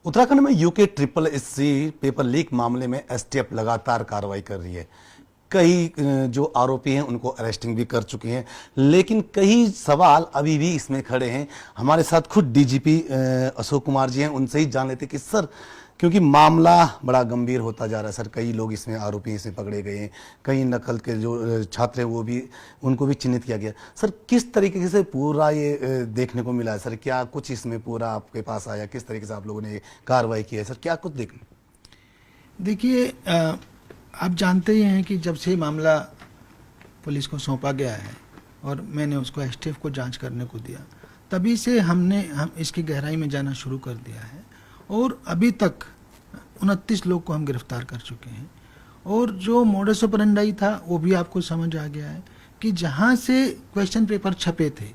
उत्तराखंड में UK triple SC paper leak मामले में एसटीएफ लगातार कार्रवाई कर रही है। कई जो आरोपी हैं उनको अरेस्टिंग भी कर चुके हैं, लेकिन कई सवाल अभी भी इसमें खड़े हैं। हमारे साथ खुद डीजीपी अशोक कुमार जी हैं, उनसे ही जान लेते कि सर, क्योंकि मामला बड़ा गंभीर होता जा रहा है सर, कई लोग इसमें आरोपी इसमें पकड़े गए हैं, कई नकल के जो छात्र हैं वो भी, उनको भी चिन्हित किया गया। सर किस तरीके से पूरा ये देखने को मिला है सर? क्या कुछ इसमें पूरा आपके पास आया? किस तरीके से आप लोगों ने कार्रवाई की है सर? क्या कुछ देखिए, आप जानते ही हैं कि जब से मामला पुलिस को सौंपा गया है और मैंने उसको एसटीएफ को जांच करने को दिया, तभी से हम इसकी गहराई में जाना शुरू कर दिया है और अभी तक 29 लोग को हम गिरफ्तार कर चुके हैं। और जो मोडस ऑपरेंडी था वो भी आपको समझ आ गया है कि जहाँ से क्वेश्चन पेपर छपे थे,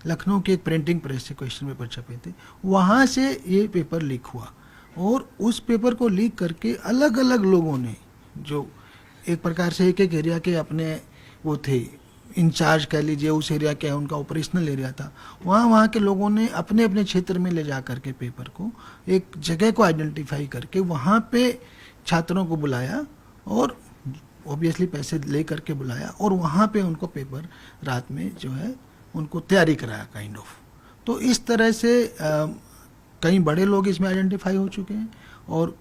लखनऊ की एक प्रिंटिंग प्रेस से क्वेश्चन पेपर छपे थे, वहाँ से ये पेपर लीक हुआ और उस पेपर को लीक करके अलग अलग लोगों ने, जो एक प्रकार से एक एरिया के अपने वो थे इंचार्ज कह लीजिए, उस एरिया के उनका ऑपरेशनल एरिया था, वहाँ के लोगों ने अपने अपने क्षेत्र में ले जा करके पेपर को एक जगह को आइडेंटिफाई करके वहाँ पे छात्रों को बुलाया और ऑब्वियसली पैसे ले करके बुलाया और वहाँ पे उनको पेपर रात में जो है उनको तैयारी कराया काइंड ऑफ। तो इस तरह से कई बड़े लोग इसमें आइडेंटिफाई हो चुके हैं और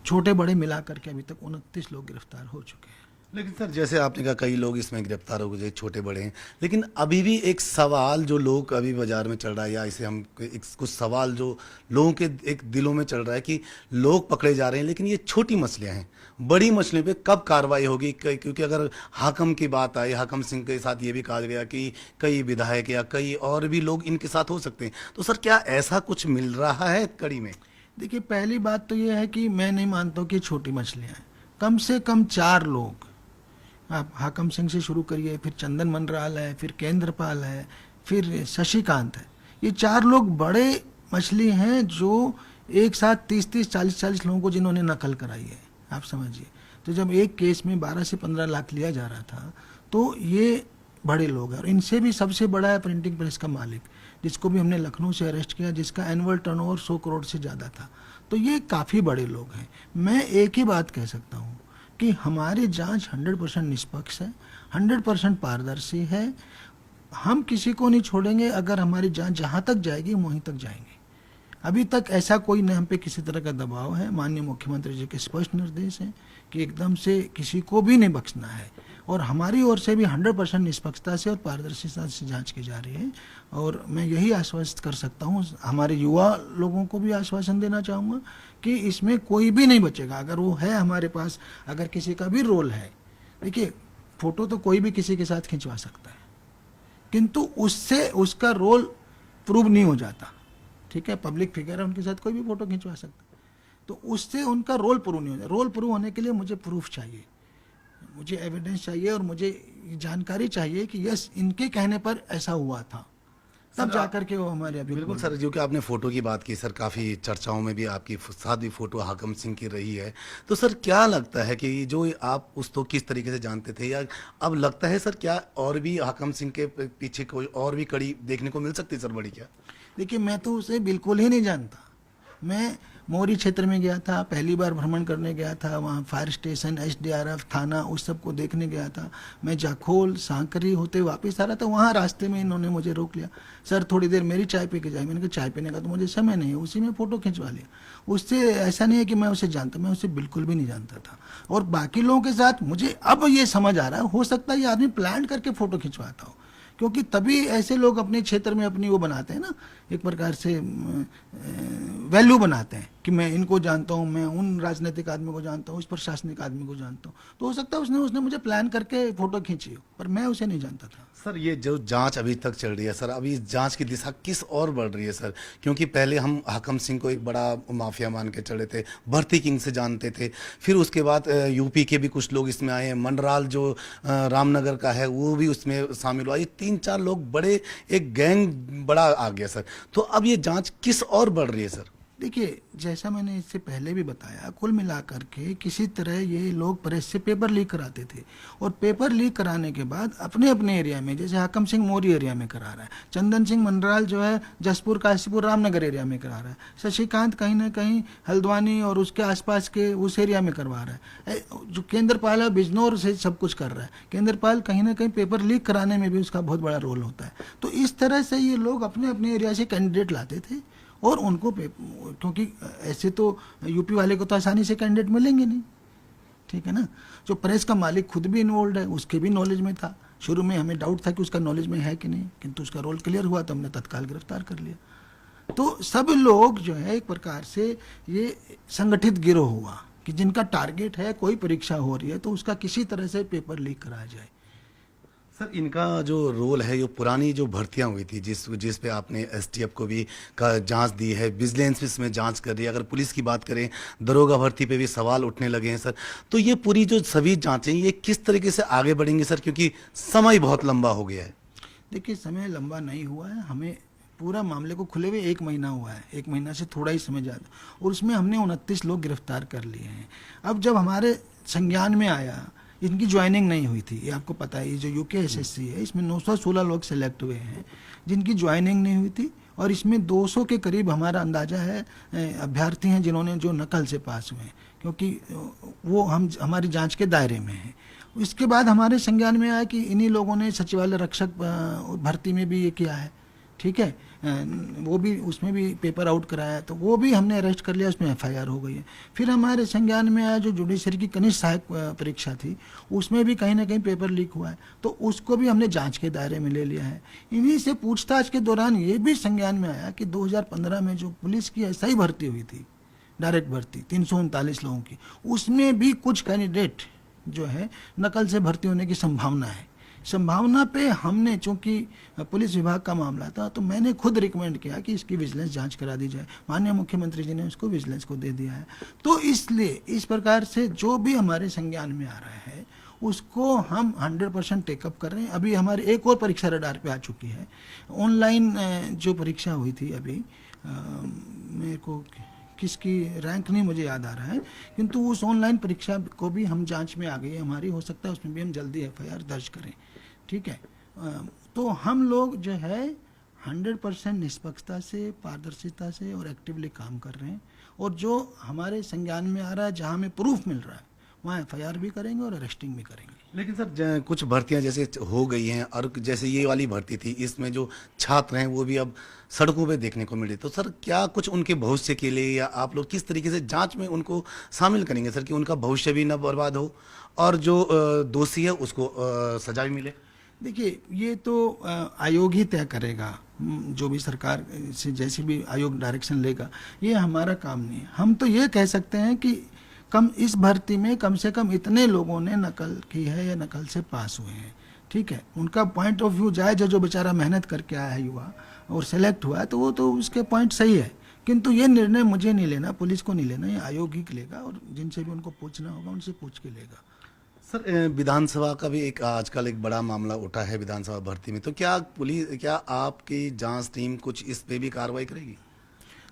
छोटे बड़े मिला करके अभी तक 29 लोग गिरफ्तार हो चुके हैं। लेकिन सर, जैसे आपने कहा कई लोग इसमें गिरफ्तार हो गए, छोटे बड़े हैं, लेकिन अभी भी एक सवाल जो लोग अभी बाजार में चल रहा है, या इसे हम कुछ सवाल जो लोगों के एक दिलों में चल रहा है कि लोग पकड़े जा रहे हैं, लेकिन ये छोटी मछलियां हैं, बड़ी मछलियों पे कब कार्रवाई होगी? क्योंकि अगर हाकम की बात आई, हाकम सिंह के साथ ये भी कहा गया कि कई विधायक या कई और भी लोग इनके साथ हो सकते हैं, तो सर क्या ऐसा कुछ मिल रहा है कड़ी में? देखिए, पहली बात तो ये है कि मैं नहीं मानता हूँ कि छोटी मछलियाँ हैं। कम से कम 4 लोग, आप हाकम सिंह से शुरू करिए, फिर चंदन मनराल है, फिर केंद्रपाल है, फिर शशिकांत है, ये 4 लोग बड़े मछली हैं जो एक साथ 30-30, 40-40 लोगों को जिन्होंने नकल कराई है, आप समझिए। तो जब एक केस में 12 से 15 लाख लिया जा रहा था तो ये बड़े लोग हैं। और इनसे भी सबसे बड़ा है प्रिंटिंग प्रेस का मालिक, जिसको भी हमने लखनऊ से अरेस्ट किया, जिसका एनुअल टर्नओवर 100 करोड़ से ज़्यादा था। तो ये काफ़ी बड़े लोग हैं। मैं एक ही बात कह सकता हूँ कि हमारी जांच 100% निष्पक्ष है, 100% पारदर्शी है। हम किसी को नहीं छोड़ेंगे। अगर हमारी जांच जहाँ तक जाएगी वहीं तक जाएंगे। अभी तक ऐसा कोई न हम पे किसी तरह का दबाव है। माननीय मुख्यमंत्री जी के स्पष्ट निर्देश हैं कि एकदम से किसी को भी नहीं बख्शना है और हमारी ओर से भी 100% निष्पक्षता से और पारदर्शिता से जांच की जा रही है। और मैं यही आश्वस्त कर सकता हूँ, हमारे युवा लोगों को भी आश्वासन देना चाहूँगा कि इसमें कोई भी नहीं बचेगा। अगर वो है हमारे पास, अगर किसी का भी रोल है, देखिए फोटो तो कोई भी किसी के साथ खिंचवा सकता है, किंतु उससे उसका रोल प्रूव नहीं हो जाता। ठीक है, पब्लिक फिगर है, उनके साथ कोई भी फोटो खिंचवा सकता है, तो उससे उनका रोल प्रूव नहीं हो जाता। रोल प्रूव होने के लिए मुझे प्रूफ चाहिए, मुझे एविडेंस चाहिए और मुझे जानकारी चाहिए कि यस, इनके कहने पर ऐसा हुआ था, तब जाकर के वो हमारे अभी। बिल्कुल सर, जो कि आपने फोटो की बात की सर, काफ़ी चर्चाओं में भी आपकी साथ भी फोटो हाकम सिंह की रही है। तो सर क्या लगता है कि जो आप उस तो किस तरीके से जानते थे, या अब लगता है सर क्या और भी हाकम सिंह के पीछे कोई और भी कड़ी देखने को मिल सकती है सर, बड़ी? क्या देखिए, मैं तो उसे बिल्कुल ही नहीं जानता। मैं मोरी क्षेत्र में गया था, पहली बार भ्रमण करने गया था, वहाँ फायर स्टेशन, एसडीआरएफ, थाना, उस सब को देखने गया था। मैं जाखोल सांकरी होते वापस आ रहा था, वहाँ रास्ते में इन्होंने मुझे रोक लिया। सर थोड़ी देर मेरी चाय पी के जाए। मैंने कहा चाय पीने का तो मुझे समय नहीं है, उसी में फ़ोटो खिंचवा लिया। उससे ऐसा नहीं है कि मैं उसे जानता, मैं उसे बिल्कुल भी नहीं जानता था। और बाकी लोगों के साथ मुझे अब ये समझ आ रहा है, हो सकता है ये आदमी प्लान करके फ़ोटो खिंचवाता हो, क्योंकि तभी ऐसे लोग अपने क्षेत्र में अपनी वो बनाते हैं ना, एक प्रकार से वैल्यू बनाते हैं कि मैं इनको जानता हूँ, मैं उन राजनीतिक आदमी को जानता हूँ, उस प्रशासनिक आदमी को जानता हूँ। तो हो सकता है उसने मुझे प्लान करके फोटो खींची हो, पर मैं उसे नहीं जानता था। सर ये जो जांच अभी तक चल रही है सर, अभी इस जांच की दिशा किस और बढ़ रही है सर? क्योंकि पहले हम हाकम सिंह को एक बड़ा माफिया मान के चले थे, भर्ती किंग से जानते थे, फिर उसके बाद यूपी के भी कुछ लोग इसमें आए हैं, मनराल जो रामनगर का है वो भी उसमें शामिल हुआ। ये 3-4 लोग बड़े, एक गैंग बड़ा आ गया सर। तो अब ये जांच किस और बढ़ रही है सर? देखिए, जैसा मैंने इससे पहले भी बताया, कुल मिलाकर के किसी तरह ये लोग प्रेस से पेपर लीक कराते थे, और पेपर लीक कराने के बाद अपने अपने एरिया में, जैसे हाकम सिंह मोरी एरिया में करा रहा है, चंदन सिंह मंडराल जो है जसपुर काशीपुर रामनगर एरिया में करा रहा है, शशिकांत कहीं ना कहीं हल्द्वानी और उसके आसपास के उस एरिया में करवा रहा है, जो केंद्रपाल है बिजनौर से सब कुछ कर रहा है। केंद्रपाल कहीं ना कहीं पेपर लीक कराने में भी उसका बहुत बड़ा रोल होता है। तो इस तरह से ये लोग अपने अपने एरिया से कैंडिडेट लाते थे, और उनको क्योंकि ऐसे तो यूपी वाले को तो आसानी से कैंडिडेट मिलेंगे नहीं, ठीक है ना। जो प्रेस का मालिक खुद भी इन्वॉल्व है, उसके भी नॉलेज में था। शुरू में हमें डाउट था कि उसका नॉलेज में है कि नहीं, किंतु उसका रोल क्लियर हुआ तो हमने तत्काल गिरफ्तार कर लिया। तो सब लोग जो है एक प्रकार से ये संगठित गिरोह हुआ कि जिनका टारगेट है कोई परीक्षा हो रही है तो उसका किसी तरह से पेपर लीक कराया जाए। सर, इनका जो रोल है, जो पुरानी जो भर्तियां हुई थी, जिस पे आपने एसटीएफ को भी का जांच दी है, विजिलेंस भी इसमें जांच कर रही है, अगर पुलिस की बात करें दरोगा भर्ती पे भी सवाल उठने लगे हैं सर, तो ये पूरी जो सभी जांचें ये किस तरीके से आगे बढ़ेंगी सर, क्योंकि समय बहुत लंबा हो गया है। देखिए, समय लंबा नहीं हुआ है, हमें पूरा मामले को खुले हुए 1 महीना हुआ है, 1 महीना से थोड़ा ही समय ज़्यादा, और उसमें हमने 29 लोग गिरफ्तार कर लिए हैं। अब जब हमारे संज्ञान में आया, इनकी ज्वाइनिंग नहीं हुई थी, ये आपको पता है, ये जो यूकेएसएससी है इसमें 916 लोग सेलेक्ट हुए हैं जिनकी ज्वाइनिंग नहीं हुई थी, और इसमें 200 के करीब हमारा अंदाज़ा है अभ्यर्थी हैं जिन्होंने जो नकल से पास हुए हैं, क्योंकि वो हमारी जांच के दायरे में हैं। इसके बाद हमारे संज्ञान में आया कि इन्हीं लोगों ने सचिवालय रक्षक भर्ती में भी ये किया है, ठीक है, वो भी उसमें भी पेपर आउट कराया, तो वो भी हमने अरेस्ट कर लिया, उसमें एफआईआर हो गई है। फिर हमारे संज्ञान में आया जो जुडिशरी की कनिष्ठ सहायक परीक्षा थी, उसमें भी कहीं ना कहीं पेपर लीक हुआ है, तो उसको भी हमने जांच के दायरे में ले लिया है। इन्हीं से पूछताछ के दौरान ये भी संज्ञान में आया कि 2015 में जो पुलिस की एसआई भर्ती हुई थी, डायरेक्ट भर्ती 339 लोगों की, उसमें भी कुछ कैंडिडेट जो है नकल से भर्ती होने की संभावना है। संभावना पे हमने, चूंकि पुलिस विभाग का मामला था, तो मैंने खुद रिकमेंड किया कि इसकी विजिलेंस जांच करा दी जाए। माननीय मुख्यमंत्री जी ने उसको विजिलेंस को दे दिया है। तो इसलिए इस प्रकार से जो भी हमारे संज्ञान में आ रहा है उसको हम 100% टेकअप कर रहे हैं। अभी हमारी एक और परीक्षा रडार पे आ चुकी है, ऑनलाइन जो परीक्षा हुई थी अभी, मेरे को किसकी रैंक नहीं मुझे याद आ रहा है, किंतु उस ऑनलाइन परीक्षा को भी हम जांच में आ गई है हमारी, हो सकता है उसमें भी हम जल्दी एफआईआर दर्ज करें, ठीक है। तो हम लोग जो है 100% निष्पक्षता से, पारदर्शिता से और एक्टिवली काम कर रहे हैं, और जो हमारे संज्ञान में आ रहा है, जहां हमें प्रूफ मिल रहा है, वहाँ एफआईआर भी करेंगे और अरेस्टिंग भी करेंगे। लेकिन सर, कुछ भर्तियां जैसे हो गई हैं, और जैसे ये वाली भर्ती थी, इसमें जो छात्र हैं वो भी अब सड़कों पे देखने को मिले, तो सर क्या कुछ उनके भविष्य के लिए, या आप लोग किस तरीके से जांच में उनको शामिल करेंगे सर, कि उनका भविष्य भी न बर्बाद हो और जो दोषी है उसको सजा भी मिले? देखिए, ये तो आयोग ही तय करेगा, जो भी सरकार से जैसे भी आयोग डायरेक्शन लेगा, ये हमारा काम नहीं है। हम तो ये कह सकते हैं कि इस भर्ती में कम से कम इतने लोगों ने नकल की है या नकल से पास हुए हैं, ठीक है। उनका पॉइंट ऑफ व्यू जायज है, जो बेचारा मेहनत करके आया है युवा और सेलेक्ट हुआ है, तो वो तो उसके पॉइंट सही है, किंतु ये निर्णय मुझे नहीं लेना, पुलिस को नहीं लेना, ये आयोग ही लेगा, और जिनसे भी उनको पूछना होगा उनसे पूछ के लेगा। सर, विधानसभा का भी एक आजकल एक बड़ा मामला उठा है विधानसभा भर्ती में, तो क्या आपकी जांच टीम कुछ इस पे भी कार्रवाई करेगी?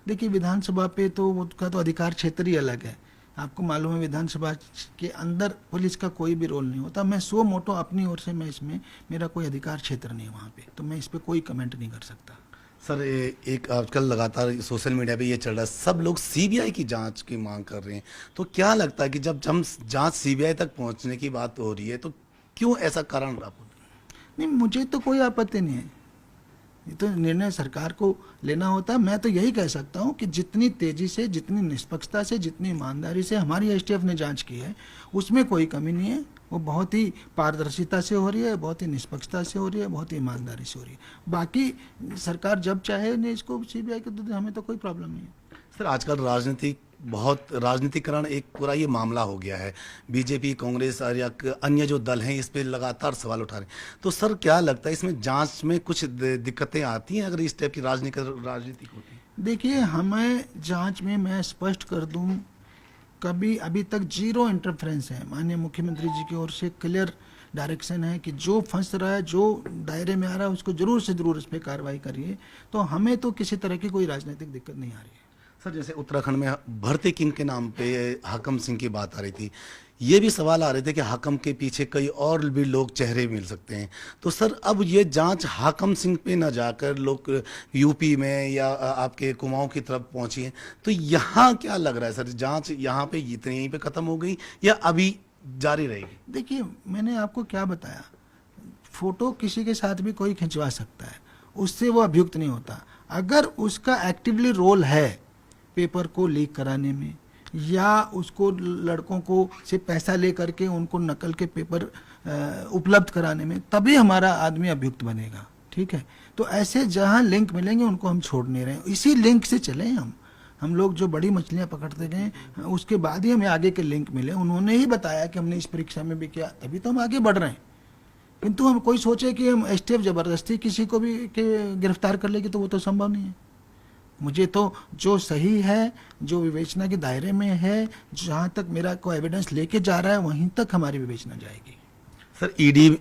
देखिए, विधानसभा पे तो उसका तो अधिकार क्षेत्र ही अलग है, आपको मालूम है, विधानसभा के अंदर पुलिस का कोई भी रोल नहीं होता। मैं सो मोटो अपनी ओर से, मैं इसमें, मेरा कोई अधिकार क्षेत्र नहीं है वहाँ पे, तो मैं इस पे कोई कमेंट नहीं कर सकता। सर, एक आजकल लगातार सोशल मीडिया पे ये चल रहा है, सब लोग सीबीआई की जांच की मांग कर रहे हैं, तो क्या लगता है कि जब जांच सीबीआई तक पहुंचने की बात हो रही है, तो क्यों ऐसा कारण रहा? नहीं, मुझे तो कोई आपत्ति नहीं है, ये तो निर्णय सरकार को लेना होता है। मैं तो यही कह सकता हूँ कि जितनी तेजी से, जितनी निष्पक्षता से, जितनी ईमानदारी से हमारी एसटीएफ ने जांच की है, उसमें कोई कमी नहीं है। वो बहुत ही पारदर्शिता से हो रही है, बहुत ही निष्पक्षता से हो रही है, बहुत ही ईमानदारी से हो रही है। बाकी सरकार जब चाहे ने इसको सीबीआई को दे दे, हमें तो कोई प्रॉब्लम नहीं है। सर, आजकल राजनीतिकरण एक पूरा ये मामला हो गया है, बीजेपी, कांग्रेस और या अन्य जो दल हैं इस पे लगातार सवाल उठा रहे हैं, तो सर क्या लगता है इसमें जांच में कुछ दिक्कतें आती हैं अगर इस टाइप की राजनीति होती है? देखिए, हमें जांच में, मैं स्पष्ट कर दूं, कभी अभी तक 0 इंटरफेरेंस है। माननीय मुख्यमंत्री जी की ओर से क्लियर डायरेक्शन है कि जो फंस रहा है, जो दायरे में आ रहा है, उसको जरूर से जरूर इस पर कार्रवाई करिए। तो हमें तो किसी तरह की कोई राजनीतिक दिक्कत नहीं आ रही है। सर जैसे उत्तराखंड में भर्ती किंग के नाम पे हाकम सिंह की बात आ रही थी, ये भी सवाल आ रहे थे कि हाकम के पीछे कई और भी लोग चेहरे मिल सकते हैं। तो सर अब ये जांच हाकम सिंह पे न जाकर लोग यूपी में या आपके कुमाऊं की तरफ पहुंची है, तो यहाँ क्या लग रहा है सर, जांच यहाँ पे इतनी यहीं पे खत्म हो गई या अभी जारी रहेगी? देखिए, मैंने आपको क्या बताया, फोटो किसी के साथ भी कोई खिंचवा सकता है, उससे वो अभियुक्त नहीं होता। अगर उसका एक्टिवली रोल है पेपर को लीक कराने में या उसको लड़कों को से पैसा ले करके उनको नकल के पेपर उपलब्ध कराने में, तभी हमारा आदमी अभियुक्त बनेगा। ठीक है, तो ऐसे जहां लिंक मिलेंगे उनको हम छोड़ नहीं रहे हैं, इसी लिंक से चले हम लोग जो बड़ी मछलियां पकड़ते गए उसके बाद ही हमें आगे के लिंक मिले। उन्होंने ही बताया कि हमने इस परीक्षा में भी किया, तभी तो हम आगे बढ़ रहे हैं। किंतु हम कोई सोचे कि हम एसटीएफ जबरदस्ती किसी को भी गिरफ्तार कर लेगी, तो वो तो संभव नहीं है। मुझे तो जो सही है, जो विवेचना के दायरे में है, जहाँ तक मेरा कोई एविडेंस लेके जा रहा है वहीं तक हमारी विवेचना जाएगी। सर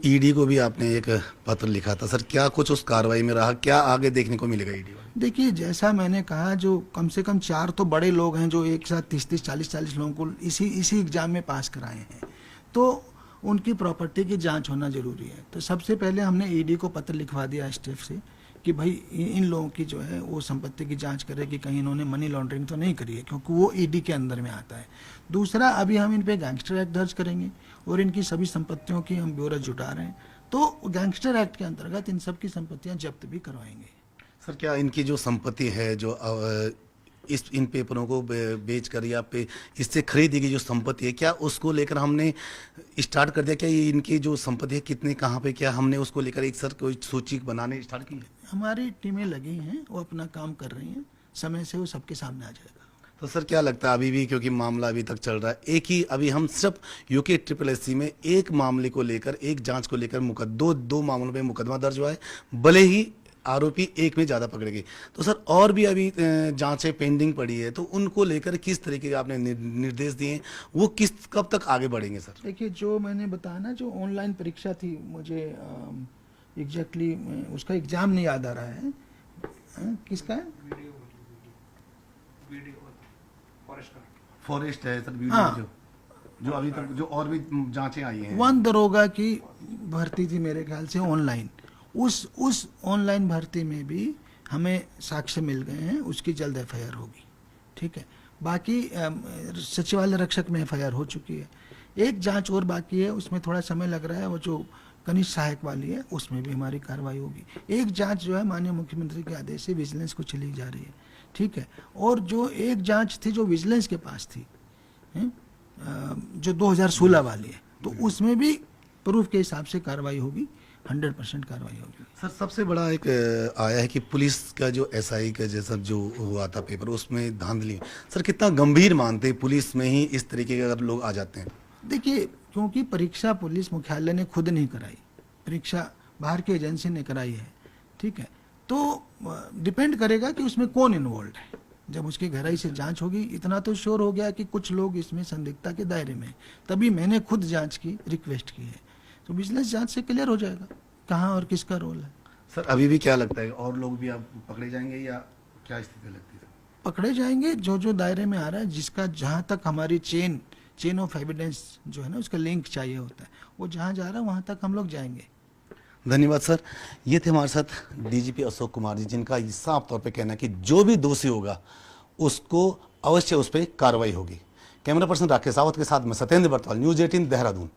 ईडी को भी आपने एक पत्र लिखा था सर, क्या कुछ उस कार्रवाई में रहा, क्या आगे देखने को मिलेगा ईडी को? देखिए, जैसा मैंने कहा, जो कम से कम 4 तो बड़े लोग हैं जो एक साथ 30-30, 40-40 लोगों को इसी एग्जाम में पास कराए हैं, तो उनकी प्रॉपर्टी की जांच होना जरूरी है। तो सबसे पहले हमने ईडी को पत्र लिखवा दिया एसटीएफ से कि भाई इन लोगों की जो है वो संपत्ति की जांच करे कि कहीं इन्होंने मनी लॉन्ड्रिंग तो नहीं करी है, क्योंकि वो ईडी के अंदर में आता है। दूसरा, अभी हम इन पे गैंगस्टर एक्ट दर्ज करेंगे और इनकी सभी संपत्तियों की हम ब्यौरा जुटा रहे हैं, तो गैंगस्टर एक्ट के अंतर्गत इन सब की संपत्तियां जब्त भी करवाएंगे। सर क्या इनकी जो संपत्ति है, जो इन पेपरों को बेच कर या पे इससे खरीदी गई जो संपत्ति है, क्या उसको लेकर हमने स्टार्ट कर दिया? क्या ये इनकी जो संपत्ति है कितने कहाँ पे, क्या हमने उसको लेकर एक सर कोई सूची बनाने स्टार्ट की है? हमारी टीमें लगी हैं, वो अपना काम कर रही हैं, समय से वो सबके सामने आ जाएगा। तो सर क्या लगता है अभी भी, क्योंकि मामला अभी तक चल रहा है, एक ही अभी हम सिर्फ यूके SSSC में एक मामले को लेकर, एक जांच को लेकर दो मामलों में मुकदमा दर्ज हुआ है, भले ही आरोपी एक में ज्यादा पकड़े गए। तो सर और भी अभी जांचें पेंडिंग पड़ी है, तो उनको लेकर किस तरीके के आपने निर्देश दिए, वो कब तक आगे बढ़ेंगे सर? देखिए, जो मैंने बताया ना, जो ऑनलाइन परीक्षा थी, मुझे एग्जैक्टली उसका एग्जाम नहीं याद आ रहा है। किसका है? फॉरेस्ट है सर, वीडियो। हाँ, जो अभी तक जो और भी जांचें आई हैं, 1 दरोगा की भर्ती थी मेरे ख्याल से ऑनलाइन। उस ऑनलाइन भर्ती में भी हमें साक्ष्य मिल गए हैं, उसकी जल्द एफआईआर होगी। ठीक है, बाकी सचिवालय रक्षक में एफआईआर हो चुकी है, एक जांच और बाकी है, उसमें थोड़ा समय लग रहा है, वो जो कनिष्ठ सहायक वाली है उसमें भी हमारी कार्रवाई होगी। एक जांच जो है माननीय मुख्यमंत्री के आदेश से विजिलेंस को चली जा रही है। ठीक है, और जो एक जांच थी जो विजिलेंस के पास थी, जो 2016 वाली है, तो उसमें भी प्रूफ के हिसाब से कार्रवाई होगी, 100% कार्रवाई होगी। सर सबसे बड़ा एक आया है कि पुलिस का जो एसआई का जैसा जो हुआ था पेपर, उसमें धांधली, सर कितना गंभीर मानते हैं पुलिस में ही इस तरीके के अगर लोग आ जाते हैं? देखिए, क्योंकि परीक्षा पुलिस मुख्यालय ने खुद नहीं कराई, परीक्षा बाहर की एजेंसी ने कराई है। ठीक है, तो डिपेंड करेगा कि उसमें कौन इन्वॉल्व है। जब उसकी गहराई से जांच होगी, इतना तो श्योर हो गया कि कुछ लोग इसमें संदिग्धता के दायरे में, तभी मैंने खुद जांच की रिक्वेस्ट की है। तो विजिलेंस जांच से क्लियर हो जाएगा कहाँ और किसका रोल है। सर अभी भी क्या लगता है, और लोग भी आप पकड़े जाएंगे या क्या स्थिति लगती है? पकड़े जाएंगे, जो दायरे में आ रहा है, जिसका जहाँ तक हमारी चेन ऑफ एविडेंस जो है ना, उसका लिंक चाहिए होता है, वो जहाँ जा रहा है वहाँ तक हम लोग जाएंगे। धन्यवाद सर। ये थे हमारे साथ डीजीपी अशोक कुमार जी, जिनका साफ तौर पे कहना है कि जो भी दोषी होगा उसको अवश्य उस पर कार्रवाई होगी। कैमरा पर्सन राकेश सावत के साथ मैं सत्येंद्र बरतवाल, न्यूज़ 18 देहरादून।